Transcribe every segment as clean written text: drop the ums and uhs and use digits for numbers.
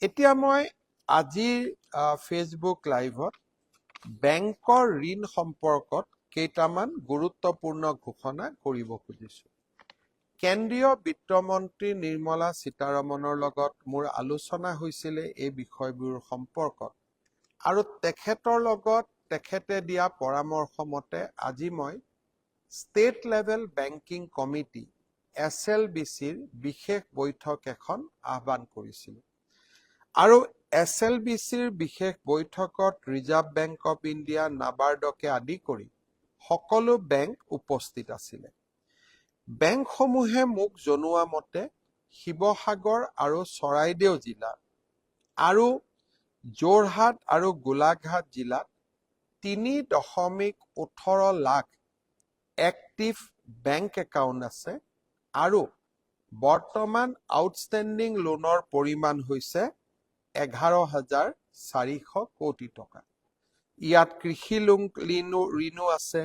এতিয়া মই আজিৰ ফেচবুক লাইভত বেংকৰ ঋণ সম্পৰ্কত কেইটামান গুৰুত্বপূৰ্ণ ঘোষণা কৰিব খুজিছো। কেন্দ্ৰীয় বিত্তমন্ত্ৰী নিৰ্মলা সীতাৰমণৰ লগত মোৰ আলোচনা হৈছিলে এই বিষয়বোৰ সম্পৰ্কত আৰু তেখেতৰ লগত তেখেতে দিয়া পৰামৰ্শ মতে আজি মই ষ্টেট লেভেল বেংকিং কমিটি SLBCৰ বিশেষ বৈঠক এখন আহ্বান কৰিছিলোঁ। আৰু SLBCৰ বিশেষ বৈঠকত ৰিজাৰ্ভ বেংক অফ ইণ্ডিয়া, নাবাৰ্ডকে আদি কৰি সকলো বেংক উপস্থিত আছিলে। বেংকসমূহে মোক জনোৱা মতে শিৱসাগৰ আৰু চৰাইদেউ জিলা আৰু যোৰহাট আৰু গোলাঘাট জিলাত 3.18 লাখ এক্টিভ বেংক একাউণ্ট আছে আৰু বৰ্তমান আউটষ্টেণ্ডিং লোনৰ পৰিমাণ হৈছে 11,400 কোটি টকা। ইয়াত কৃষি ঋণো আছে,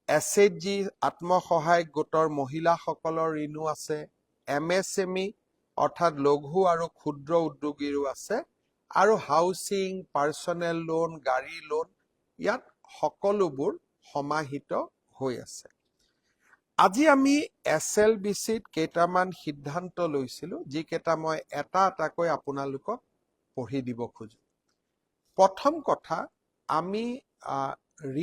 SHG আত্মসহায়ক গোটৰ মহিলাসকলৰ ঋণো আছে, MSME অৰ্থাৎ লঘু আৰু ক্ষুদ্ৰ উদ্যোগীৰো আছে আৰু হাউচিং, পাৰ্চনেল লোন, গাড়ী লোন ইয়াত সকলোবোৰ সমাহিত হৈ আছে। আজি আমি SLBCত কেইটামান সিদ্ধান্ত লৈছিলোঁ, যিকেইটা মই এটা এটাকৈ আপোনালোকক পঢ়ি দিব খোজো। প্ৰথম কথা, আমি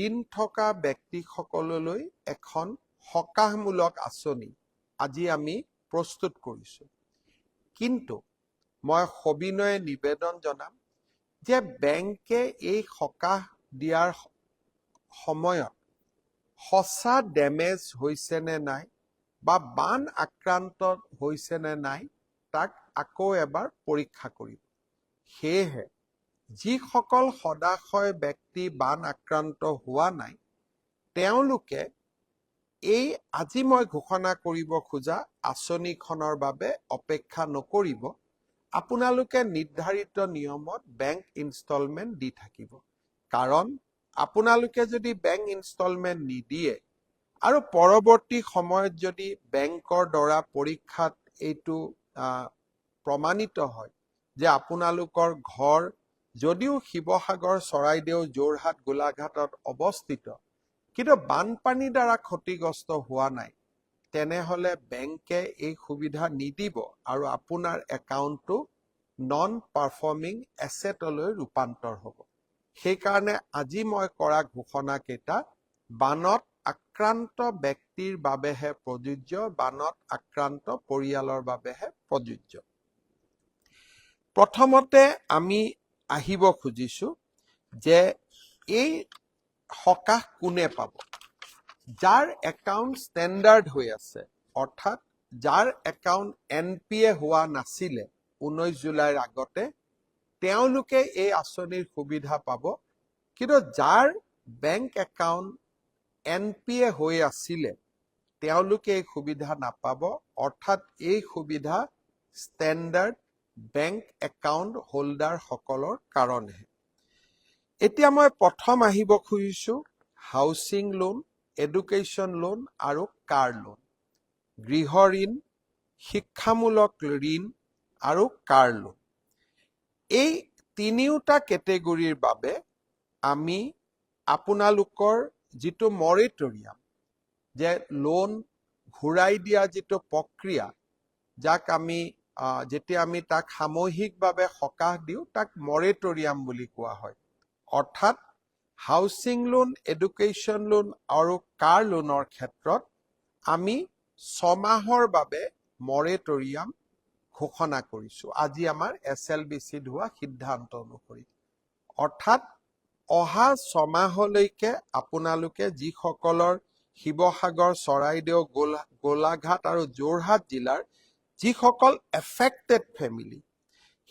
ঋণ থকা ব্যক্তিসকললৈ এখন সকাহমূলক আঁচনি আজি আমি প্ৰস্তুত কৰিছোঁ। কিন্তু মই সবিনয়ে নিবেদন জনাম যে বেংকে এই সকাহ দিয়াৰ সময়ত সঁচা ডেমেজ হৈছে নে নাই বা বান আক্ৰান্ত হৈছে নে নাই তাক আকৌ এবাৰ পৰীক্ষা কৰিব। সেয়েহে যিসকল সদাশয় ব্যক্তি বান আক্ৰান্ত হোৱা নাই তেওঁলোকে এই আজি মই ঘোষণা কৰিব খোজা আঁচনিখনৰ বাবে অপেক্ষা নকৰিব। আপোনালোকে নিৰ্ধাৰিত নিয়মত বেংক ইনষ্টলমেণ্ট দি থাকিব। কাৰণ আপোনালোকে যদি বেংক ইনষ্টলমেণ্ট নিদিয়ে আৰু পৰৱৰ্তী সময়ত যদি বেংকৰ দ্বাৰা পৰীক্ষাত এইটো প্ৰমাণিত হয় যে আপোনালোকৰ ঘৰ যদিও শিৱসাগৰ, চৰাইদেউ, যোৰহাট, গোলাঘাটত অৱস্থিত কিন্তু বানপানীৰ দ্বাৰা ক্ষতিগ্ৰস্ত হোৱা নাই, তেনেহলে বেংকে এই সুবিধা নিদিব আৰু আপোনাৰ একাউণ্টটো নন পাৰফৰ্মিং এছেটলৈ ৰূপান্তৰ হ'ব। সেইকাৰণে আজি মই কৰা ঘোষণা কেইটা বানত আক্ৰান্ত ব্যক্তিৰ বাবেহে প্ৰযোজ্য, বানত আক্ৰান্ত পৰিয়ালৰ বাবেহে প্ৰযোজ্য। প্ৰথমতে আমি আহিব খুজিছো যে এই সকাহ কোনে পাব? যাৰ একাউণ্ট ষ্টেণ্ডাৰ্ড হৈ আছে, অৰ্থাৎ যাৰ একাউণ্ট NPA হোৱা নাছিলে 19 জুলাইৰ আগতে, তেওঁলোকে এই আঁচনিৰ সুবিধা পাব। কিন্তু যাৰ বেংক একাউণ্ট NPA হৈ আছিলে তেওঁলোকে এই সুবিধা নাপাব, অৰ্থাৎ এই সুবিধা ষ্টেণ্ডাৰ্ড বেংক একাউণ্ট হোল্ডাৰ সকলৰ কাৰণেহে। এতিয়া মই প্ৰথম আহিব খুজিছো হাউচিং লোন, এডুকেশ্যন লোন আৰু কাৰ লোন। গৃহ ঋণ, শিক্ষামূলক ঋণ আৰু কাৰ লোন, এই তিনিওটা কেটেগৰীৰ বাবে আমি আপোনালোকৰ যিটো মৰেটৰিয়াম, যে লোন ঘূৰাই দিয়া যিটো প্ৰক্ৰিয়া, যাক আমি যেতিয়া আমি তাক সামূহিকভাৱে সকাহ দিওঁ তাক মৰেটৰিয়াম বুলি কোৱা হয়। অৰ্থাৎ হাউচিং লোন, এডুকেশ্যন লোন আৰু কাৰ লোনৰ ক্ষেত্ৰত আমি 6 মাহৰ বাবে মৰেটৰিয়াম ঘোষণা কৰিছো আজি আমাৰ SLBCত হোৱা সিদ্ধান্ত অনুসৰি। অৰ্থাৎ অহা 6 মাহলৈকে আপোনালোকে যিসকলৰ শিৱসাগৰ, চৰাইদেউ, গোলাঘাট আৰু যোৰহাট জিলাৰ যিসকল এফেক্টেড ফেমিলি,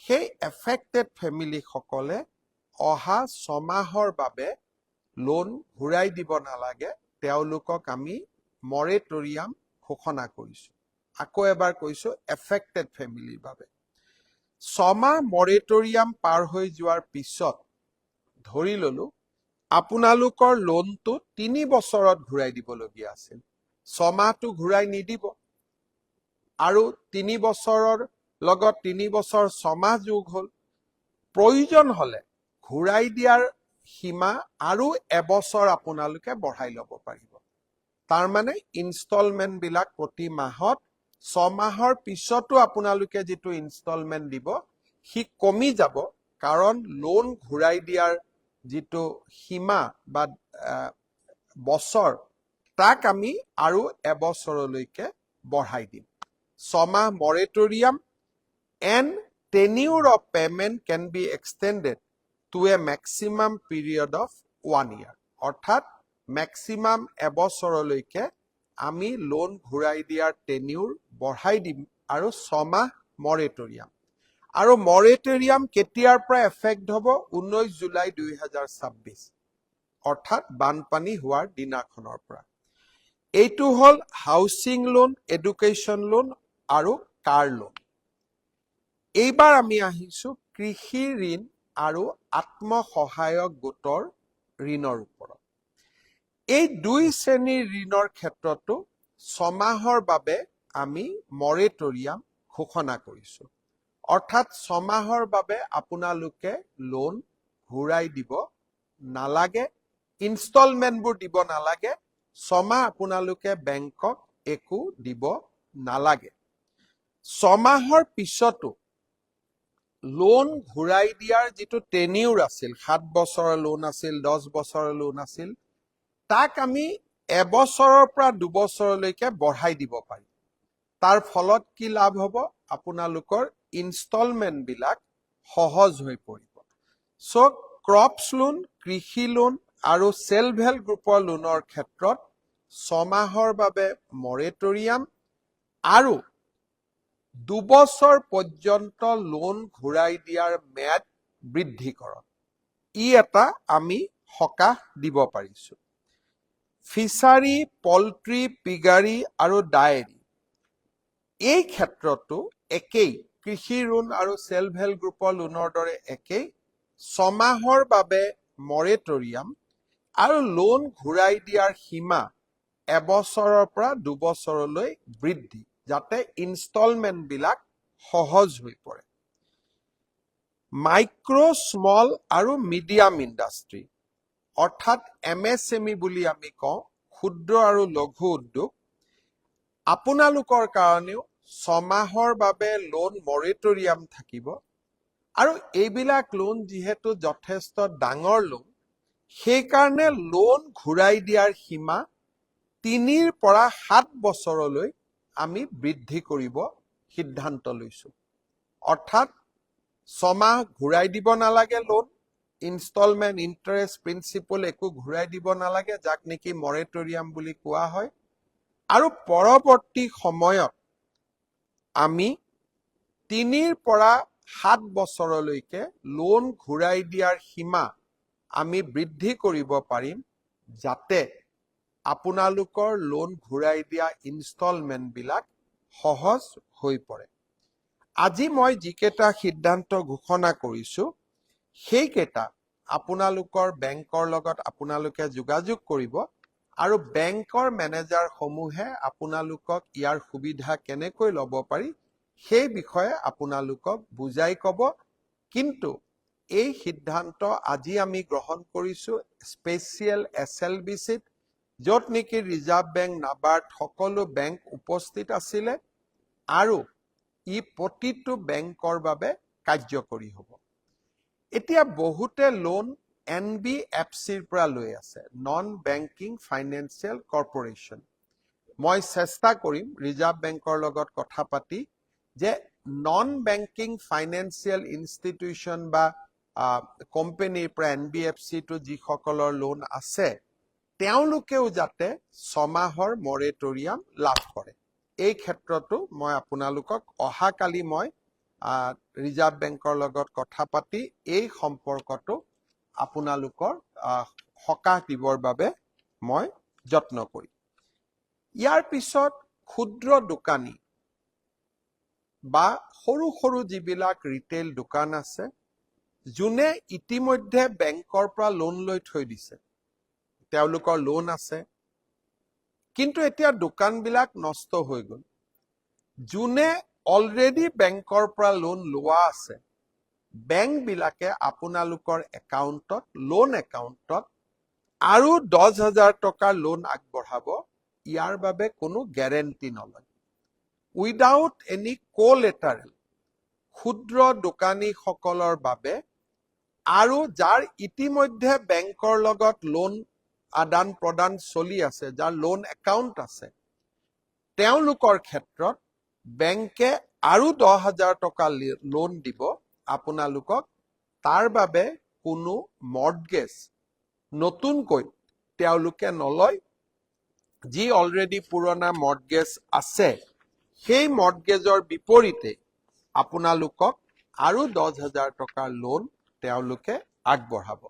সেই এফেক্টেড ফেমিলিসকলে অহা 6 মাহৰ বাবে লোন ঘূৰাই দিব নালাগে, তেওঁলোকক আমি মৰেটৰিয়াম ঘোষণা কৰিছো। আকৌ এবাৰ কৈছো, এফেক্টেড ফেমিলিৰ বাবে 6 মাহ মৰেটৰিয়াম পাৰ হৈ যোৱাৰ পিছত ধৰি ললো আপোনালোকৰ লোনটো 3 বছৰত ঘূৰাই দিবলগীয়া আছিল, 6 মাহটো ঘূৰাই নিদিব আৰু 3 বছৰৰ লগত 3 বছৰ 6 মাহ যোগ হ'ল প্ৰয়োজন হলে ঘূৰাই দিয়াৰ সীমা আৰু এবছৰ আপোনালোকে বঢ়াই ল'ব পাৰিব তাৰ মানে ইনষ্টলমেন্ট বিলাক প্ৰতি মাহত 6 মাহৰ পিছতো আপোনালোকে যেটো ইনষ্টলমেন্ট দিব হি কমি যাব কাৰণ লোন ঘূৰাই দিয়াৰ যেটো সীমা বা বছৰ তাক আমি আৰু এবছৰলৈকে বঢ়াই দিম 6 মাহ moratorium and tenure of payment can be extended to a maximum period of 1 year অৰ্থাৎ maximum এবছৰলৈকে আমি লোন ঘূৰাই দিয়াৰ টেনিউৰ বঢ়াই দিম আৰু 6 মাহ মৰেটৰিয়াম আৰু মৰেটৰিয়াম কেতিয়াৰ পৰা এফেক্ট হ'ব 19 জুলাই 2026 অৰ্থাৎ বানপানী হোৱাৰ দিনাখনৰ পৰা এইটো হ'ল হাউচিং লোন এডুকেশ্যন লোন আৰু কাৰ লোন এইবাৰ আমি আহিছো কৃষি ঋণ আৰু আত্মসহায়ক গোটৰ ঋণৰ ওপৰত এই দুই শ্ৰেণীৰ ঋণৰ ক্ষেত্ৰতো 6 মাহৰ বাবে আমি মৰেটৰিয়াম ঘোষণা কৰিছো অৰ্থাৎ 6 মাহৰ বাবে আপোনালোকে লোন ঘূৰাই দিব নালাগে ইনষ্টলমেন্টবোৰ দিব নালাগে 6 মাহ আপোনালোকে বেংকক একো দিব নালাগে 6 মাহৰ পিছতো লোন ঘূৰাই দিয়াৰ যেটো টেনিউৰ আছিল 7 বছৰৰ লোন আছিল 10 বছৰৰ লোন আছিল তাক আমি এবছৰৰ পৰা 2 বছৰলৈকে বঢ়াই দিব পাৰি তাৰ ফলত কি লাভ হ'ব আপোনালোকৰ ইনষ্টলমেন্ট বিলাক সহজ হৈ পৰিব সো ক্ৰপছ লোন কৃষি লোন আৰু সেলফ হেল্প গ্ৰুপৰ লোনৰ ক্ষেত্ৰত 6 মাহৰ বাবে মৰেটৰিয়াম আৰু 2 বছৰ পৰ্যন্ত লোন ঘূৰাই দিয়াৰ ম্যাদ বৃদ্ধি কৰক ই এটা আমি সকাহ দিব পাৰিছো ফিচাৰী পল্ট্ৰি পিগাৰী আৰু ডায়েৰী এই ক্ষেত্ৰতো একেই কৃষি ঋণ আৰু সেলফ হেল্প গ্ৰুপৰ লোনৰ দৰে একেই 6 মাহৰ বাবে মৰেটৰিয়াম আৰু লোন ঘূৰাই দিয়াৰ সীমা এবছৰৰ পৰা 2 বছৰলৈ বৃদ্ধি যাতে ইনষ্টলমেন্ট বিলাক সহজ হৈ পৰে মাইক্ৰো স্মল আৰু মিডিয়াম ইণ্ডাষ্ট্ৰী অৰ্থাৎ এমএসএমই বুলি আমি কওঁ ক্ষুদ্ৰ আৰু লঘু উদ্যোগ আপোনালোকৰ কাৰণেও 6 মাহৰ বাবে লোন মৰেটৰিয়াম থাকিব আৰু এইবিলাক লোন যিহেতু যথেষ্ট ডাঙৰ লোন সেই কাৰণে লোন ঘূৰাই দিয়াৰ সীমা 3 পৰা 7 বছৰলৈ আমি বৃদ্ধি কৰিব সিদ্ধান্ত লৈছো অৰ্থাৎ 6 মাহ ঘূৰাই দিব নালাগে লোন ইনষ্টলমেন্ট ইন্টাৰেষ্ট প্ৰিন্সিপল একো ঘূৰাই দিব নালাগে যাক নেকি মৰেটৰিয়াম বুলি কোৱা হয় আৰু পৰৱৰ্তী সময়ত আমি 3 পৰা 7 বছৰলৈকে লোন ঘূৰাই দিয়াৰ সীমা আমি বৃদ্ধি কৰিব পাৰিম যাতে আপোনালোকৰ লোন ঘূৰাই দিয়া ইনষ্টলমেন্ট বিলাক সহজ হৈ পৰে আজি মই যিকেইটা সিদ্ধান্ত ঘোষণা কৰিছো সেইকেইটা আপোনালোকৰ বেংকৰ লগত আপোনালোকে যোগাযোগ কৰিব আৰু বেংকৰ মেনেজাৰ সমূহে আপোনালোকক ইয়াৰ সুবিধা কেনেকৈ ল'ব পাৰি সেই বিষয়ে আপোনালোকক বুজাই ক'ব কিন্তু এই সিদ্ধান্ত আজি আমি গ্ৰহণ কৰিছো স্পেচিয়েল এছএলবিচিত য'ত নেকি ৰিজাৰ্ভ বেংক নাবাৰ্ড সকলো বেংক উপস্থিত আছিলে আৰু ই প্ৰতিটো বেংকৰ বাবে কাৰ্যকৰী হ'ব এতিয়া বহুতে লোন এনবিএফচিৰ পৰা লৈ আছে নন বেংকিং ফাইনেন্সিয়েল কৰ্পোৰেচন মই চেষ্টা কৰিম ৰিজাৰ্ভ বেংকৰ লগত কথা পাতি যে নন বেংকিং ফাইনেন্সিয়েল ইনষ্টিটিউচন বা কোম্পানীৰ পৰা এনবিএফচি টু যিসকলৰ লোন আছে তেওঁলোকেও যাতে 6 মাহৰ মৰেটৰিয়াম লাভ কৰে এই ক্ষেত্ৰতো মই আপোনালোকক অহাকালি মই ৰিজাৰ্ভ বেংকৰ লগত কথা পাতি এই সম্পৰ্কটো আপোনালোকৰ সকাহ দিবৰ বাবে মই যত্ন কৰিম ইয়াৰ পিছত ক্ষুদ্ৰ দোকানী বা সৰু সৰু যিবিলাক ৰিটেইল দোকান আছে যোনে ইতিমধ্যে বেংকৰ পৰা লোন লৈ থৈ দিছে তেওঁলোকৰ লোন আছে কিন্তু এতিয়া দোকানবিলাক নষ্ট হৈ গ'ল যোনে অলৰেডি বেংকৰ পৰা লোন লোৱা আছে, বেংকবিলাকে আপোনালোকৰ একাউণ্টত, লোন একাউণ্টত আৰু 10,000 টকাৰ লোন আগবঢ়াব, ইয়াৰ বাবে কোনো গেৰেণ্টি নলয়। উইদাউট এনি কোলেটাৰেল ক্ষুদ্ৰ দোকানীসকলৰ বাবে আৰু যাৰ ইতিমধ্যে বেংকৰ লগত লোন আদান প্ৰদান চলি আছে, যাৰ লোন একাউণ্ট আছে, তেওঁলোকৰ ক্ষেত্ৰত বেংকে আৰু 10,000 টকা লোন দিব আপোনালোকক। তাৰ বাবে কোনো মৰ্টগেজ নতুনকৈ তেওঁলোকে নলয়। যি অলৰেডি পুৰণা মৰ্টগেজ আছে, সেই মৰ্টগেজৰ বিপৰীতে আপোনালোকক আৰু 10,000 টকাৰ লোন তেওঁলোকে আগবঢ়াব।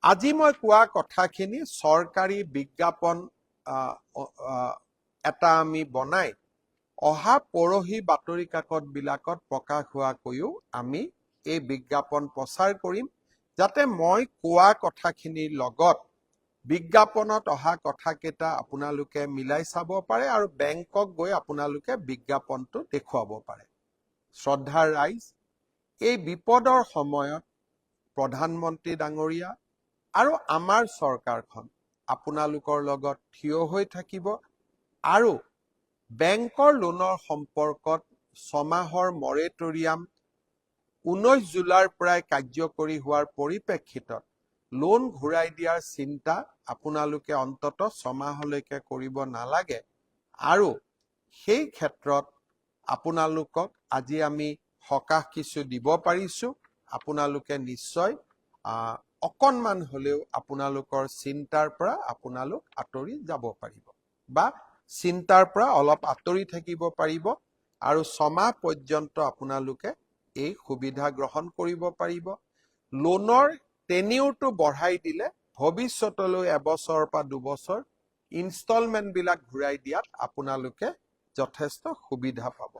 আজি মই কোৱা কথাখিনি চৰকাৰী বিজ্ঞাপন এটা আমি বনাই অহা পৰহি বাতৰি কাকতবিলাকত প্ৰকাশ হোৱাকৈও আমি এই বিজ্ঞাপন প্ৰচাৰ কৰিম, যাতে মই কোৱা কথাখিনিৰ লগত বিজ্ঞাপনত অহা কথাকেইটা আপোনালোকে মিলাই চাব পাৰে আৰু বেংকক গৈ আপোনালোকে বিজ্ঞাপনটো দেখুৱাব পাৰে। শ্ৰদ্ধাৰ ৰাইজ, এই বিপদৰ সময়ত প্ৰধানমন্ত্ৰী ডাঙৰীয়া আৰু আমাৰ চৰকাৰখন আপোনালোকৰ লগত থিয় হৈ থাকিব আৰু বেংকৰ লোনৰ সম্পৰ্কত 6 মাহৰ মৰেটৰিয়াম 19 জুলাইৰ পৰাই কাৰ্যকৰী হোৱাৰ পৰিপ্ৰেক্ষিতত লোন ঘূৰাই দিয়াৰ চিন্তা আপোনালোকে অন্ততঃ 6 মাহলৈকে কৰিব নালাগে। আৰু সেই ক্ষেত্ৰত আপোনালোকক আজি আমি সকাহ কিছু দিব পাৰিছো। আপোনালোকে নিশ্চয় অকণমান হলেও আপোনালোকৰ চিন্তাৰ পৰা আপোনালোক আঁতৰি যাব পাৰিব বা চিন্তাৰ পৰা অলপ আঁতৰি থাকিব পাৰিব আৰু 6 মাহ পৰ্যন্ত আপোনালোকে এই সুবিধা গ্ৰহণ কৰিব পাৰিব। লোনৰ টেনিউৰটো বঢ়াই দিলে ভৱিষ্যতলৈ 1 বছৰ বা 2 বছৰ ইনষ্টলমেণ্টবিলাক ঘূৰাই দিয়াত আপোনালোকে যথেষ্ট সুবিধা পাব।